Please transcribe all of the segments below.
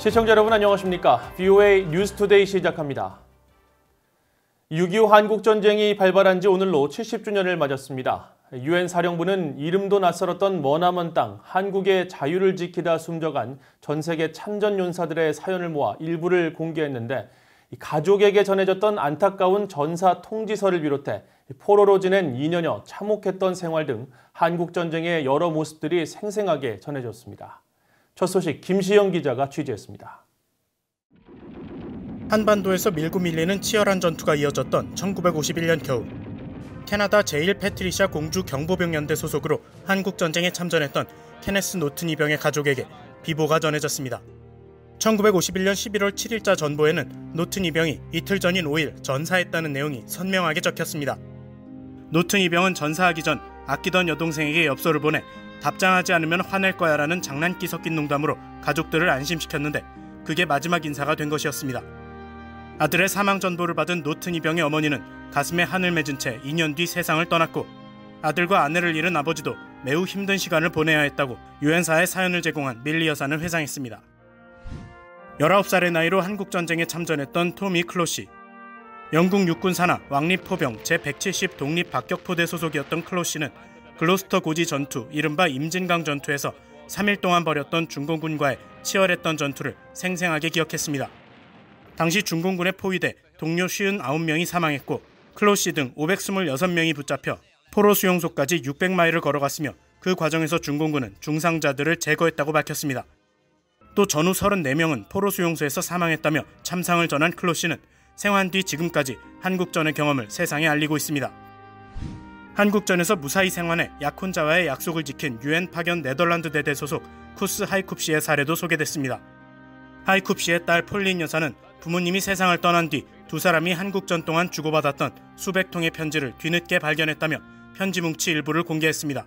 시청자 여러분 안녕하십니까? VOA 뉴스투데이 시작합니다. 6.25 한국전쟁이 발발한 지 오늘로 70주년을 맞았습니다. 유엔 사령부는 이름도 낯설었던 머나먼 땅, 한국의 자유를 지키다 숨져간 전 세계 참전 용사들의 사연을 모아 일부를 공개했는데 가족에게 전해졌던 안타까운 전사 통지서를 비롯해 포로로 지낸 2년여 참혹했던 생활 등 한국전쟁의 여러 모습들이 생생하게 전해졌습니다. 첫 소식 김시영 기자가 취재했습니다. 한반도에서 밀고 밀리는 치열한 전투가 이어졌던 1951년 겨울. 캐나다 제1패트리샤 공주 경보병연대 소속으로 한국전쟁에 참전했던 케네스 노튼 이병의 가족에게 비보가 전해졌습니다. 1951년 11월 7일자 전보에는 노튼 이병이 이틀 전인 5일 전사했다는 내용이 선명하게 적혔습니다. 노튼 이병은 전사하기 전 아끼던 여동생에게 엽서를 보내 답장하지 않으면 화낼 거야라는 장난기 섞인 농담으로 가족들을 안심시켰는데 그게 마지막 인사가 된 것이었습니다. 아들의 사망 전보를 받은 노튼 이병의 어머니는 가슴에 한을 맺은 채 2년 뒤 세상을 떠났고 아들과 아내를 잃은 아버지도 매우 힘든 시간을 보내야 했다고 유엔사에 사연을 제공한 밀리 여사는 회상했습니다. 19살의 나이로 한국전쟁에 참전했던 토미 클로시. 영국 육군 산하 왕립포병 제170 독립박격포대 소속이었던 클로시는 글로스터 고지 전투, 이른바 임진강 전투에서 3일 동안 벌였던 중공군과의 치열했던 전투를 생생하게 기억했습니다. 당시 중공군에 포위돼 동료 59명이 사망했고 클로시 등 526명이 붙잡혀 포로 수용소까지 600마일을 걸어갔으며 그 과정에서 중공군은 중상자들을 제거했다고 밝혔습니다. 또 전후 34명은 포로 수용소에서 사망했다며 참상을 전한 클로시는 생還뒤 지금까지 한국전의 경험을 세상에 알리고 있습니다. 한국전에서 무사히 생還해 약혼자와의 약속을 지킨 유엔 파견 네덜란드 대대 소속 쿠스 하이쿱 씨의 사례도 소개됐습니다. 하이쿱 씨의 딸 폴린 여사는 부모님이 세상을 떠난 뒤 두 사람이 한국전 동안 주고받았던 수백 통의 편지를 뒤늦게 발견했다며 편지 뭉치 일부를 공개했습니다.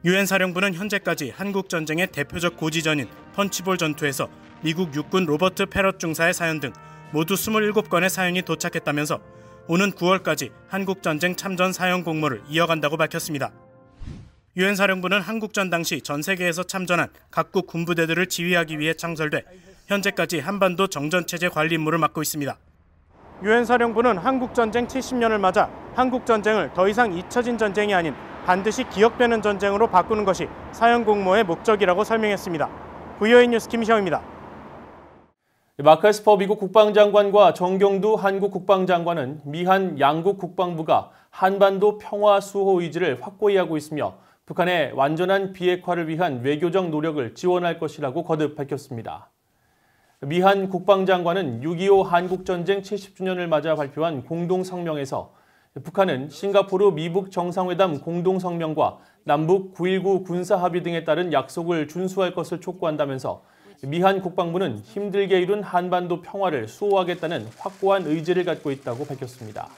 유엔 사령부는 현재까지 한국전쟁의 대표적 고지전인 펀치볼 전투에서 미국 육군 로버트 패럿 중사의 사연 등 모두 27건의 사연이 도착했다면서 오는 9월까지 한국전쟁 참전 사연 공모를 이어간다고 밝혔습니다. 유엔 사령부는 한국전 당시 전 세계에서 참전한 각국 군부대들을 지휘하기 위해 창설돼 현재까지 한반도 정전체제 관리 임무를 맡고 있습니다. 유엔 사령부는 한국전쟁 70년을 맞아 한국전쟁을 더 이상 잊혀진 전쟁이 아닌 반드시 기억되는 전쟁으로 바꾸는 것이 사연 공모의 목적이라고 설명했습니다. VOA 뉴스 김시영입니다. 마크 에스퍼 미국 국방장관과 정경두 한국 국방장관은 미한 양국 국방부가 한반도 평화 수호 의지를 확고히 하고 있으며 북한의 완전한 비핵화를 위한 외교적 노력을 지원할 것이라고 거듭 밝혔습니다. 미한 국방장관은 6.25 한국전쟁 70주년을 맞아 발표한 공동성명에서 북한은 싱가포르 미북 정상회담 공동성명과 남북 9.19 군사합의 등에 따른 약속을 준수할 것을 촉구한다면서 미한 국방부는 힘들게 이룬 한반도 평화를 수호하겠다는 확고한 의지를 갖고 있다고 밝혔습니다.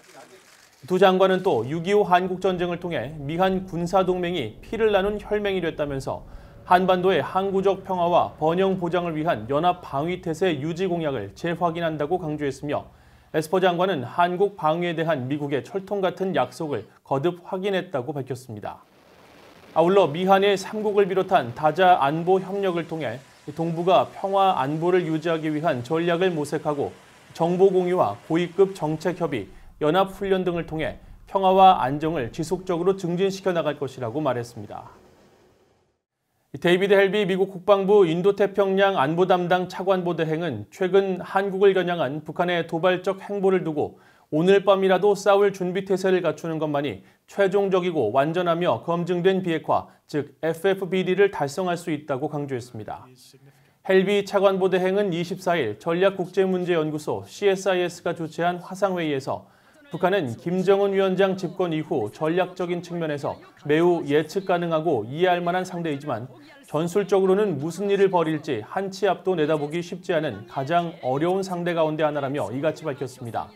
두 장관은 또 6.25 한국전쟁을 통해 미한 군사동맹이 피를 나눈 혈맹이 됐다면서 한반도의 항구적 평화와 번영 보장을 위한 연합 방위태세 유지 공약을 재확인한다고 강조했으며 에스퍼 장관은 한국 방위에 대한 미국의 철통 같은 약속을 거듭 확인했다고 밝혔습니다. 아울러 미한의 3국을 비롯한 다자 안보 협력을 통해 동북아 평화 안보를 유지하기 위한 전략을 모색하고 정보 공유와 고위급 정책 협의, 연합 훈련 등을 통해 평화와 안정을 지속적으로 증진시켜 나갈 것이라고 말했습니다. 데이비드 헬비 미국 국방부 인도태평양 안보 담당 차관보 대행은 최근 한국을 겨냥한 북한의 도발적 행보를 두고 오늘 밤이라도 싸울 준비 태세를 갖추는 것만이 최종적이고 완전하며 검증된 비핵화, 즉 FFBD를 달성할 수 있다고 강조했습니다. 헬비 차관보 대행은 24일 전략국제문제연구소 CSIS가 주최한 화상회의에서 북한은 김정은 위원장 집권 이후 전략적인 측면에서 매우 예측 가능하고 이해할 만한 상대이지만 전술적으로는 무슨 일을 벌일지 한 치 앞도 내다보기 쉽지 않은 가장 어려운 상대 가운데 하나라며 이같이 밝혔습니다.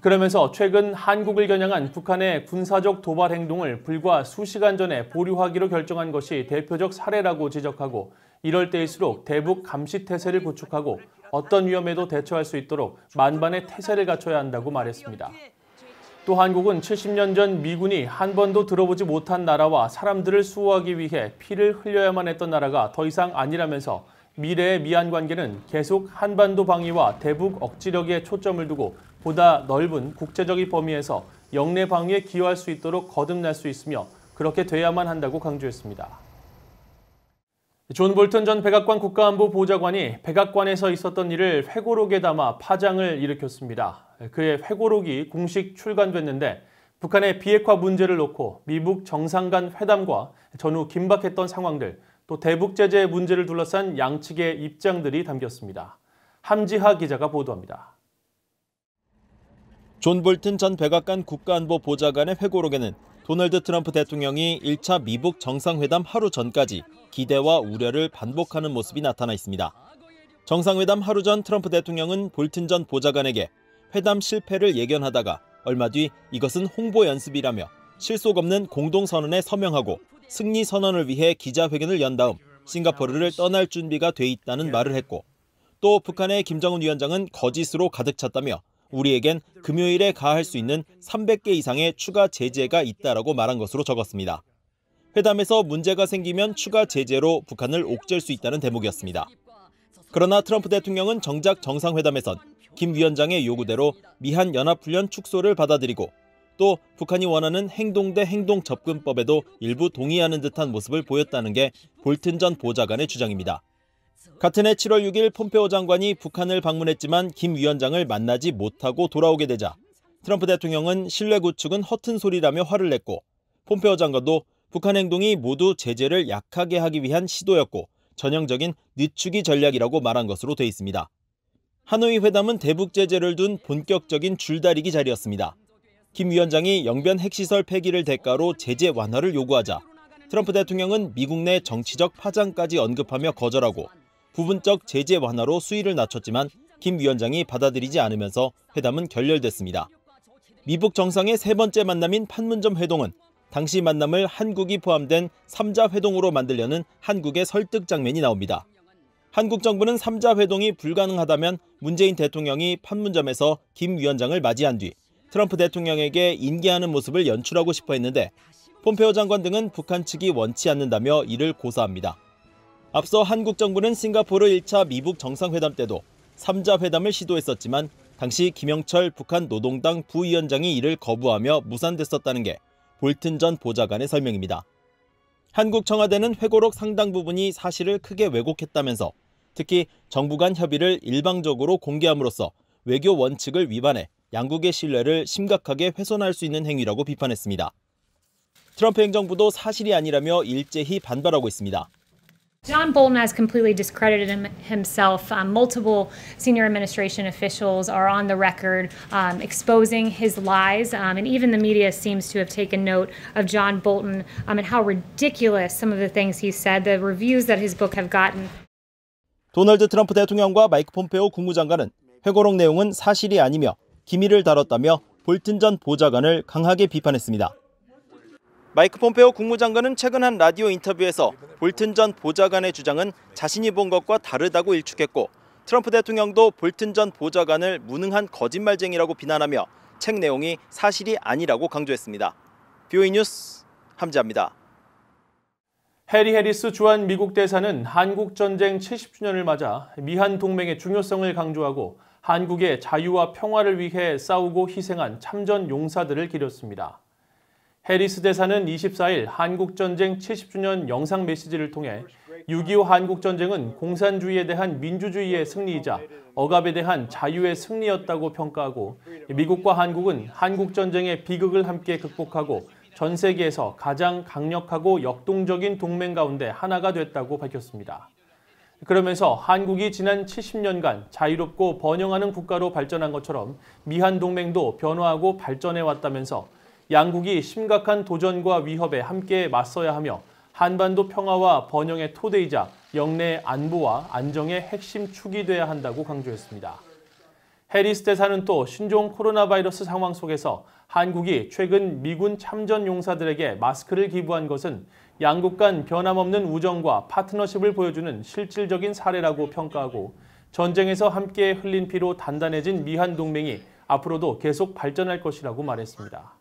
그러면서 최근 한국을 겨냥한 북한의 군사적 도발 행동을 불과 수시간 전에 보류하기로 결정한 것이 대표적 사례라고 지적하고 이럴 때일수록 대북 감시 태세를 구축하고 어떤 위험에도 대처할 수 있도록 만반의 태세를 갖춰야 한다고 말했습니다. 또 한국은 70년 전 미군이 한 번도 들어보지 못한 나라와 사람들을 수호하기 위해 피를 흘려야만 했던 나라가 더 이상 아니라면서 미래의 미한 관계는 계속 한반도 방위와 대북 억지력에 초점을 두고 보다 넓은 국제적인 범위에서 영내 방위에 기여할 수 있도록 거듭날 수 있으며 그렇게 돼야만 한다고 강조했습니다. 존 볼튼 전 백악관 국가안보 보좌관이 백악관에서 있었던 일을 회고록에 담아 파장을 일으켰습니다. 그의 회고록이 공식 출간됐는데 북한의 비핵화 문제를 놓고 미북 정상 간 회담과 전후 긴박했던 상황들, 또 대북 제재 문제를 둘러싼 양측의 입장들이 담겼습니다. 함지하 기자가 보도합니다. 존 볼튼 전 백악관 국가안보 보좌관의 회고록에는 도널드 트럼프 대통령이 1차 미북 정상회담 하루 전까지 기대와 우려를 반복하는 모습이 나타나 있습니다. 정상회담 하루 전 트럼프 대통령은 볼튼 전 보좌관에게 회담 실패를 예견하다가 얼마 뒤 이것은 홍보 연습이라며 실속 없는 공동선언에 서명하고 승리 선언을 위해 기자회견을 연 다음 싱가포르를 떠날 준비가 돼 있다는 말을 했고, 또 북한의 김정은 위원장은 거짓으로 가득 찼다며 우리에겐 금요일에 가할 수 있는 300개 이상의 추가 제재가 있다라고 말한 것으로 적었습니다. 회담에서 문제가 생기면 추가 제재로 북한을 옥죄할 수 있다는 대목이었습니다. 그러나 트럼프 대통령은 정작 정상회담에선 김 위원장의 요구대로 미한 연합훈련 축소를 받아들이고 또 북한이 원하는 행동 대 행동 접근법에도 일부 동의하는 듯한 모습을 보였다는 게 볼튼 전 보좌관의 주장입니다. 같은 해 7월 6일 폼페오 장관이 북한을 방문했지만 김 위원장을 만나지 못하고 돌아오게 되자 트럼프 대통령은 신뢰 구축은 허튼 소리라며 화를 냈고, 폼페오 장관도 북한 행동이 모두 제재를 약하게 하기 위한 시도였고 전형적인 늦추기 전략이라고 말한 것으로 돼 있습니다. 하노이 회담은 대북 제재를 둔 본격적인 줄다리기 자리였습니다. 김 위원장이 영변 핵시설 폐기를 대가로 제재 완화를 요구하자 트럼프 대통령은 미국 내 정치적 파장까지 언급하며 거절하고 부분적 제재 완화로 수위를 낮췄지만 김 위원장이 받아들이지 않으면서 회담은 결렬됐습니다. 미북 정상의 세 번째 만남인 판문점 회동은 당시 만남을 한국이 포함된 3자 회동으로 만들려는 한국의 설득 장면이 나옵니다. 한국 정부는 3자 회동이 불가능하다면 문재인 대통령이 판문점에서 김 위원장을 맞이한 뒤 트럼프 대통령에게 인계하는 모습을 연출하고 싶어 했는데 폼페오 장관 등은 북한 측이 원치 않는다며 이를 고사합니다. 앞서 한국 정부는 싱가포르 1차 미북 정상회담 때도 3자 회담을 시도했었지만 당시 김영철 북한 노동당 부위원장이 이를 거부하며 무산됐었다는 게 볼튼 전 보좌관의 설명입니다. 한국 청와대는 회고록 상당 부분이 사실을 크게 왜곡했다면서 특히 정부 간 협의를 일방적으로 공개함으로써 외교 원칙을 위반해 양국의 신뢰를 심각하게 훼손할 수 있는 행위라고 비판했습니다. 트럼프 행정부도 사실이 아니라며 일제히 반발하고 있습니다. John Bolton has completely discredited himself. Multiple senior administration officials are on the record exposing his lies, and even the media seems to have taken note of John Bolton and how ridiculous some of the things he said, the reviews that his book have gotten. 도널드 트럼프 대통령과 마이크 폼페오 국무장관은 회고록 내용은 사실이 아니며 기밀을 다뤘다며 볼튼 전 보좌관을 강하게 비판했습니다. 마이크 폼페오 국무장관은 최근 한 라디오 인터뷰에서 볼튼 전 보좌관의 주장은 자신이 본 것과 다르다고 일축했고, 트럼프 대통령도 볼튼 전 보좌관을 무능한 거짓말쟁이라고 비난하며 책 내용이 사실이 아니라고 강조했습니다. BOE 뉴스 함지아입니다. 해리 해리스 주한 미국 대사는 한국전쟁 70주년을 맞아 미한 동맹의 중요성을 강조하고 한국의 자유와 평화를 위해 싸우고 희생한 참전 용사들을 기렸습니다. 해리스 대사는 24일 한국전쟁 70주년 영상 메시지를 통해 6.25 한국전쟁은 공산주의에 대한 민주주의의 승리이자 억압에 대한 자유의 승리였다고 평가하고 미국과 한국은 한국전쟁의 비극을 함께 극복하고 전 세계에서 가장 강력하고 역동적인 동맹 가운데 하나가 됐다고 밝혔습니다. 그러면서 한국이 지난 70년간 자유롭고 번영하는 국가로 발전한 것처럼 미한 동맹도 변화하고 발전해왔다면서 양국이 심각한 도전과 위협에 함께 맞서야 하며 한반도 평화와 번영의 토대이자 영내 안보와 안정의 핵심 축이 돼야 한다고 강조했습니다. 해리스 대사는 또 신종 코로나 바이러스 상황 속에서 한국이 최근 미군 참전 용사들에게 마스크를 기부한 것은 양국 간 변함없는 우정과 파트너십을 보여주는 실질적인 사례라고 평가하고 전쟁에서 함께 흘린 피로 단단해진 미한 동맹이 앞으로도 계속 발전할 것이라고 말했습니다.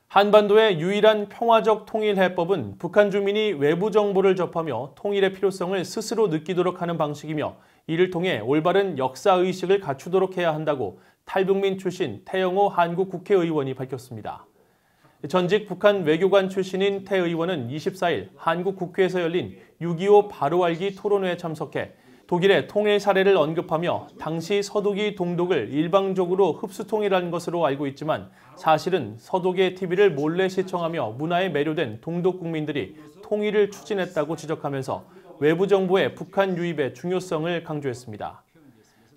한반도의 유일한 평화적 통일해법은 북한 주민이 외부 정보를 접하며 통일의 필요성을 스스로 느끼도록 하는 방식이며 이를 통해 올바른 역사의식을 갖추도록 해야 한다고 탈북민 출신 태영호 한국 국회의원이 밝혔습니다. 전직 북한 외교관 출신인 태 의원은 24일 한국 국회에서 열린 6.25 바로 알기 토론회에 참석해 독일의 통일 사례를 언급하며 당시 서독이 동독을 일방적으로 흡수 통일한 것으로 알고 있지만 사실은 서독의 TV를 몰래 시청하며 문화에 매료된 동독 국민들이 통일을 추진했다고 지적하면서 외부 정보의 북한 유입의 중요성을 강조했습니다.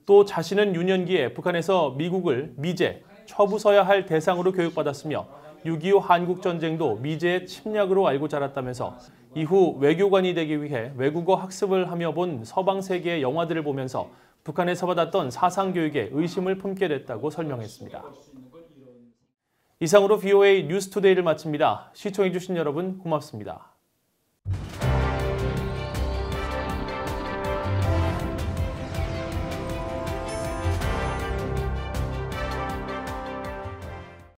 또 자신은 유년기에 북한에서 미국을 미제, 처부서야 할 대상으로 교육받았으며 6.25 한국전쟁도 미제의 침략으로 알고 자랐다면서 이후 외교관이 되기 위해 외국어 학습을 하며 본 서방 세계의 영화들을 보면서 북한에서 받았던 사상교육에 의심을 품게 됐다고 설명했습니다. 이상으로 VOA 뉴스투데이를 마칩니다. 시청해주신 여러분 고맙습니다.